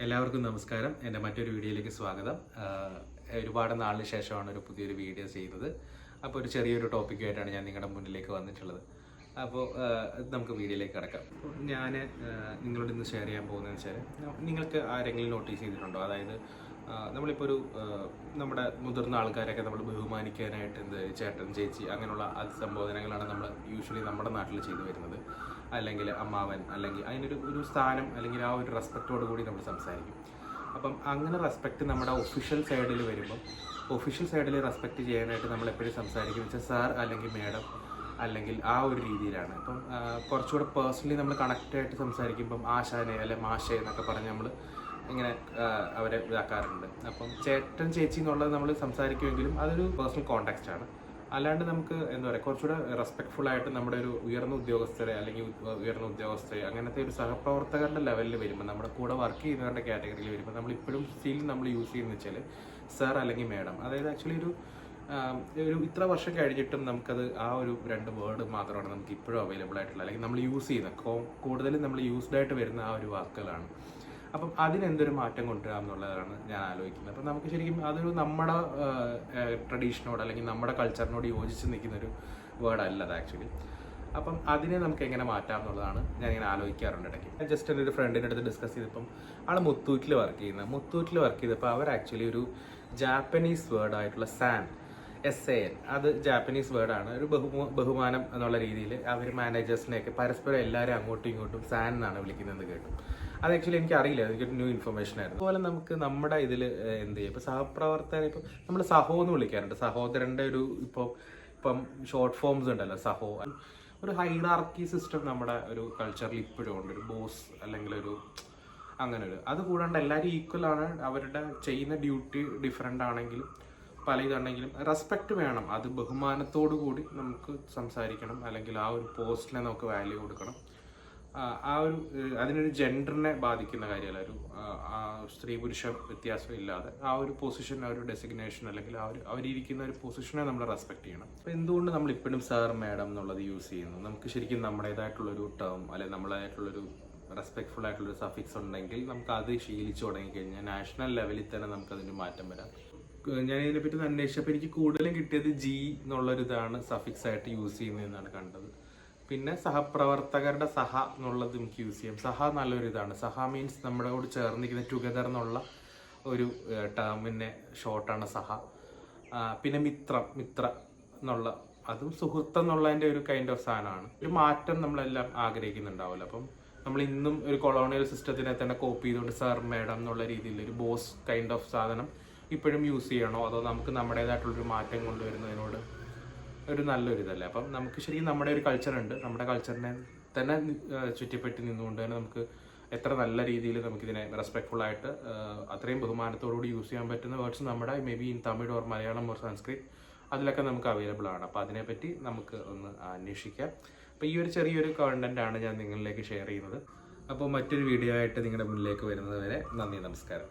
എല്ലാവർക്കും നമസ്കാരം. എൻ്റെ മറ്റൊരു വീഡിയോയിലേക്ക് സ്വാഗതം. ഒരുപാട് നാളിന് ശേഷമാണ് ഒരു പുതിയൊരു വീഡിയോ ചെയ്യുന്നത്. അപ്പോൾ ഒരു ചെറിയൊരു ടോപ്പിക്കുമായിട്ടാണ് ഞാൻ നിങ്ങളുടെ മുന്നിലേക്ക് വന്നിട്ടുള്ളത്. അപ്പോൾ നമുക്ക് വീഡിയോയിലേക്ക് കിടക്കാം. ഞാൻ നിങ്ങളോട് ഇന്ന് ഷെയർ ചെയ്യാൻ പോകുന്നതെന്ന് വെച്ചാൽ, നിങ്ങൾക്ക് ആരെങ്കിലും നോട്ടീസ് ചെയ്തിട്ടുണ്ടോ? അതായത് നമ്മളിപ്പോൾ നമ്മുടെ മുതിർന്ന ആൾക്കാരൊക്കെ നമ്മൾ ബഹുമാനിക്കാനായിട്ട് ചേട്ടൻ, ചേച്ചി അങ്ങനെയുള്ള സംബോധനകളാണ് നമ്മൾ യൂഷ്വലി നമ്മുടെ നാട്ടിൽ ചെയ്തു വരുന്നത്. അല്ലെങ്കിൽ അമ്മാവൻ, അല്ലെങ്കിൽ അതിനൊരു സ്ഥാനം, അല്ലെങ്കിൽ ആ ഒരു റെസ്പെക്റ്റോട് കൂടി നമ്മൾ സംസാരിക്കും. അപ്പം അങ്ങനെ റെസ്പെക്റ്റ് നമ്മുടെ ഒഫീഷ്യൽ സൈഡിൽ വരുമ്പം, ഒഫീഷ്യൽ സൈഡിൽ റെസ്പെക്റ്റ് ചെയ്യാനായിട്ട് നമ്മൾ എപ്പോഴും സംസാരിക്കും വെച്ചാൽ സാർ അല്ലെങ്കിൽ മേഡം, അല്ലെങ്കിൽ ആ ഒരു രീതിയിലാണ്. അപ്പം കുറച്ചുകൂടെ പേഴ്സണലി നമ്മൾ കണക്റ്റായിട്ട് സംസാരിക്കുമ്പം ആശാനെ അല്ലെ മാഷെ എന്നൊക്കെ പറഞ്ഞ് നമ്മൾ ഇങ്ങനെ അവരെ ഇതാക്കാറുണ്ട്. അപ്പം ചേട്ടൻ, ചേച്ചി എന്നുള്ളത് നമ്മൾ സംസാരിക്കുമെങ്കിലും അതൊരു പേഴ്സണൽ കോണ്ടാക്സ്റ്റ് ആണ്. അല്ലാണ്ട് നമുക്ക് എന്താ പറയുക, കുറച്ചുകൂടെ റെസ്പെക്ട്ഫുൾ ആയിട്ട് നമ്മുടെ ഒരു ഉയർന്ന ഉദ്യോഗസ്ഥരെ അല്ലെങ്കിൽ ഉയർന്ന ഉദ്യോഗസ്ഥരെ അങ്ങനത്തെ ഒരു സഹപ്രവർത്തകരുടെ ലെവലിൽ വരുമ്പോൾ, നമ്മുടെ കൂടെ വർക്ക് ചെയ്യുന്നവരുടെ കാറ്റഗറിയിൽ വരുമ്പോൾ നമ്മൾ ഇപ്പോഴും സ്റ്റിൽ നമ്മൾ യൂസ് ചെയ്യുന്നത് വെച്ചാൽ സർ അല്ലെങ്കിൽ മേഡം. അതായത് ആക്ച്വലി ഒരു ഇത്ര വർഷം കഴിഞ്ഞിട്ടും നമുക്കത് ആ ഒരു രണ്ട് വേർഡ് മാത്രമാണ് നമുക്ക് ഇപ്പോഴും അവൈലബിൾ ആയിട്ടുള്ളത്, അല്ലെങ്കിൽ നമ്മൾ യൂസ് ചെയ്യുന്ന കൂടുതലും നമ്മൾ യൂസ്ഡ് ആയിട്ട് വരുന്ന ആ ഒരു വാക്കുകളാണ്. അപ്പം അതിനെന്തൊരു മാറ്റം കൊണ്ടുവരാം എന്നുള്ളതാണ് ഞാൻ ആലോചിക്കുന്നത്. അപ്പം നമുക്ക് ശരിക്കും അതൊരു നമ്മുടെ ട്രഡീഷനോട് അല്ലെങ്കിൽ നമ്മുടെ കൾച്ചറിനോട് യോജിച്ച് നിൽക്കുന്നൊരു വേർഡല്ല അത് ആക്ച്വലി. അപ്പം അതിനെ നമുക്ക് എങ്ങനെ മാറ്റാം എന്നുള്ളതാണ് ഞാനിങ്ങനെ ആലോചിക്കാറുണ്ട് ഇടയ്ക്ക്. ഞാൻ ജസ്റ്റ് എൻ്റെ ഒരു ഫ്രണ്ടിൻ്റെ അടുത്ത് ഡിസ്കസ് ചെയ്തപ്പം ആൾ മുത്തൂറ്റിൽ വർക്ക് ചെയ്തപ്പോൾ അവർ ആക്ച്വലി ഒരു ജാപ്പനീസ് വേർഡായിട്ടുള്ള SAN, അത് ജാപ്പനീസ് വേർഡാണ്. ഒരു ബഹുമാനം എന്നുള്ള രീതിയിൽ അവർ മാനേജേഴ്സിനെയൊക്കെ പരസ്പരം എല്ലാവരും അങ്ങോട്ടും ഇങ്ങോട്ടും സാൻ എന്നാണ് വിളിക്കുന്നതെന്ന് കേട്ടു. അത് ആക്ച്വലി എനിക്ക് അറിയില്ല, എനിക്കൊരു ന്യൂ ഇൻഫർമേഷൻ ആയിരുന്നു. അതുപോലെ നമുക്ക് നമ്മുടെ ഇതിൽ എന്ത് ചെയ്യും, ഇപ്പോൾ സഹപ്രവർത്തകരെ ഇപ്പോൾ നമ്മൾ സഹോ എന്ന് വിളിക്കാറുണ്ട്. സഹോദരൻ്റെ ഇപ്പം ഷോർട്ട് ഫോംസ് ഉണ്ടല്ലോ, സഹോ. ഒരു ഹൈറാർക്കി സിസ്റ്റം നമ്മുടെ ഒരു കൾച്ചറിൽ ഇപ്പോഴും ഉണ്ട്. ഒരു ബോസ് അല്ലെങ്കിൽ അങ്ങനെ അത് കൂടാണ്ട് എല്ലാവരും ഈക്വൽ ആണ്. അവരുടെ ചെയ്യുന്ന ഡ്യൂട്ടി ഡിഫറെൻ്റ് ആണെങ്കിലും പല ഇതാണെങ്കിലും റെസ്പെക്റ്റ് വേണം. അത് ബഹുമാനത്തോടു കൂടി നമുക്ക് സംസാരിക്കണം, അല്ലെങ്കിൽ ആ ഒരു പോസ്റ്റിനെ നമുക്ക് വാല്യൂ കൊടുക്കണം. അതിനൊരു ജെൻഡറിനെ ബാധിക്കുന്ന കാര്യമല്ല. സ്ത്രീ പുരുഷ വ്യത്യാസം ഇല്ലാതെ ആ ഒരു പൊസിഷൻ, ആ ഒരു ഡെസിഗ്നേഷൻ, അല്ലെങ്കിൽ അവരിയ്ക്കുന്ന ഒരു പൊസിഷനെ നമ്മൾ റെസ്പെക്ട് ചെയ്യണം. അപ്പോൾ എന്തുകൊണ്ട് നമ്മൾ ഇപ്പോഴും സാർ മേഡം എന്നുള്ളത് യൂസ് ചെയ്യുന്നു? നമുക്ക് ശരിക്കും നമ്മുടേതായിട്ടുള്ളൊരു ടേം, അല്ലെങ്കിൽ നമ്മളായിട്ടുള്ളൊരു റെസ്പെക്ട്ഫുൾ ആയിട്ടുള്ളൊരു സഫിക്സ് ഉണ്ടെങ്കിൽ നമുക്ക് അത് ശീലിച്ചു തുടങ്ങിക്കഴിഞ്ഞാൽ നാഷണൽ ലെവലിൽ തന്നെ നമുക്കതിന് മാറ്റം വരാം. ഞാൻ ഇതിനെപ്പറ്റി അന്വേഷിച്ചപ്പോൾ എനിക്ക് കൂടുതലും കിട്ടിയത് ജി എന്നുള്ളൊരിതാണ് സഫിക്സ് ആയിട്ട് യൂസ് ചെയ്യുന്നതെന്നാണ് കണ്ടത്. പിന്നെ സഹപ്രവർത്തകരുടെ സഹ എന്നുള്ളത് നമുക്ക് യൂസ് ചെയ്യാം. സഹ നല്ലൊരു ഇതാണ്. സഹ മീൻസ് നമ്മുടെ കൂടെ ചേർന്നിരിക്കുന്ന ടുഗദർ എന്നുള്ള ഒരു ടേമിൻ്റെ ഷോർട്ടാണ് സഹ. പിന്നെ മിത്ര എന്നുള്ള, അതും സുഹൃത്ത് എന്നുള്ളതിൻ്റെ ഒരു കൈൻഡ് ഓഫ് സാധനമാണ്. ഒരു മാറ്റം നമ്മളെല്ലാം ആഗ്രഹിക്കുന്നുണ്ടാവില്ല. അപ്പം നമ്മൾ ഇന്നും ഒരു കൊളോണിയൽ സിസ്റ്റത്തിനെ തന്നെ കോപ്പി ചെയ്തുകൊണ്ട് സാർ മേഡം എന്നുള്ള രീതിയിൽ ഒരു ബോസ് കൈൻഡ് ഓഫ് സാധനം ഇപ്പോഴും യൂസ് ചെയ്യണോ, അതോ നമുക്ക് നമ്മുടേതായിട്ടുള്ളൊരു മാറ്റം കൊണ്ടുവരുന്നതിനോട് ഒരു നല്ലൊരു ഇതല്ലേ? അപ്പം നമുക്ക് ശരിക്കും നമ്മുടെ ഒരു കൾച്ചറുണ്ട്. നമ്മുടെ കൾച്ചറിനെ തന്നെ ചുറ്റിപ്പറ്റി നിന്നുകൊണ്ട് തന്നെ നമുക്ക് എത്ര നല്ല രീതിയിൽ നമുക്കിതിനെ റെസ്പെക്ട്ഫുള്ളായിട്ട് അത്രയും ബഹുമാനത്തോടുകൂടി യൂസ് ചെയ്യാൻ പറ്റുന്ന വേർഡ്സ് നമ്മുടെ may be in Tamil or Malayalam or Sanskrit അതിലൊക്കെ നമുക്ക് അവൈലബിൾ ആണ്. അപ്പോൾ അതിനെപ്പറ്റി നമുക്ക് ഒന്ന് അന്വേഷിക്കാം. അപ്പോൾ ഈ ഒരു ചെറിയൊരു കണ്ടന്റാണ് ഞാൻ നിങ്ങളിലേക്ക് ഷെയർ ചെയ്യുന്നത്. അപ്പോൾ മറ്റൊരു വീഡിയോ ആയിട്ട് നിങ്ങളുടെ മുന്നിലേക്ക് വരുന്നത് വരെ നന്ദി, നമസ്കാരം.